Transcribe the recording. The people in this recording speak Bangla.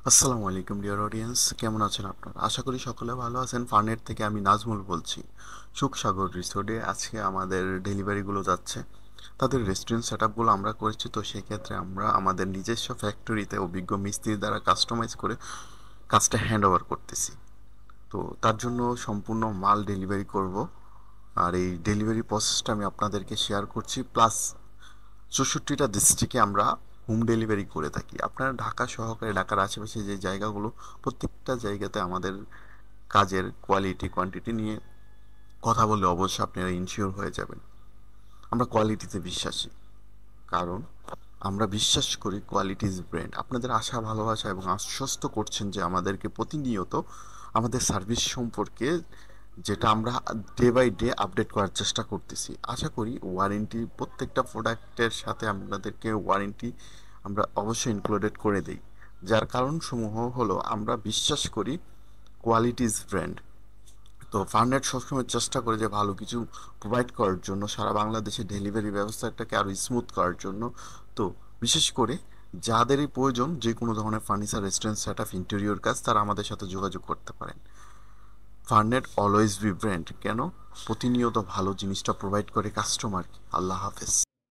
আসসালামু আলাইকুম ডিয়ার অডিয়েন্স, কেমন আছেন আপনারা? আশা করি সকলে ভালো আছেন। ফার্নেট থেকে আমি নাজমুল বলছি। সুখসাগর রিসোর্টে আজকে আমাদের ডেলিভারিগুলো যাচ্ছে। তাদের রেস্টুরেন্ট সেট আপগুলো আমরা করেছি, তো সেক্ষেত্রে আমরা আমাদের নিজস্ব ফ্যাক্টরিতে অভিজ্ঞ মিস্ত্রি দ্বারা কাস্টমাইজ করে কাজটা হ্যান্ড ওভার করতেছি। তো তার জন্য সম্পূর্ণ মাল ডেলিভারি করব, আর এই ডেলিভারি প্রসেসটা আমি আপনাদেরকে শেয়ার করছি। প্লাস 64টা ডিস্ট্রিক্টে আমরা হোম ডেলিভারি করে থাকি। আপনারা ঢাকা সহকারে ঢাকার আশেপাশে যে জায়গাগুলো, প্রত্যেকটা জায়গাতে আমাদের কাজের কোয়ালিটি কোয়ান্টিটি নিয়ে কথা বললে অবশ্যই আপনারা ইনশিওর হয়ে যাবেন। আমরা কোয়ালিটিতে বিশ্বাসী, কারণ আমরা বিশ্বাস করি কোয়ালিটি ইজ ব্র্যান্ড। আপনাদের আশা ভালোবাসা এবং আশ্বস্ত করছেন যে আমাদেরকে প্রতিনিয়ত আমাদের সার্ভিস সম্পর্কে, যেটা আমরা ডে বাই ডে আপডেট করার চেষ্টা করতেছি। আশা করি ওয়ারেন্টি, প্রত্যেকটা প্রোডাক্টের সাথে আপনাদেরকে ওয়ারেন্টি আমরা অবশ্যই ইনক্লুডেড করে দিই। যার কারণসমূহ হলো আমরা বিশ্বাস করি কোয়ালিটি ইজ ব্র্যান্ড। তো ফার্নেট সবসময় চেষ্টা করে যে ভালো কিছু প্রোভাইড করার জন্য, সারা বাংলাদেশে ডেলিভারি ব্যবস্থাটাকে আরও স্মুথ করার জন্য। তো বিশেষ করে যাদেরই প্রয়োজন যে কোনো ধরনের furniture, restaurant set up, interior কাজ, তারা আমাদের সাথে যোগাযোগ করতে পারেন। ফার্নেট অলওয়েজ বি ব্র্যান্ড। কেন? প্রতিনিয়ত ভালো জিনিসটা প্রোভাইড করে কাস্টমারকে। আল্লাহ হাফেজ।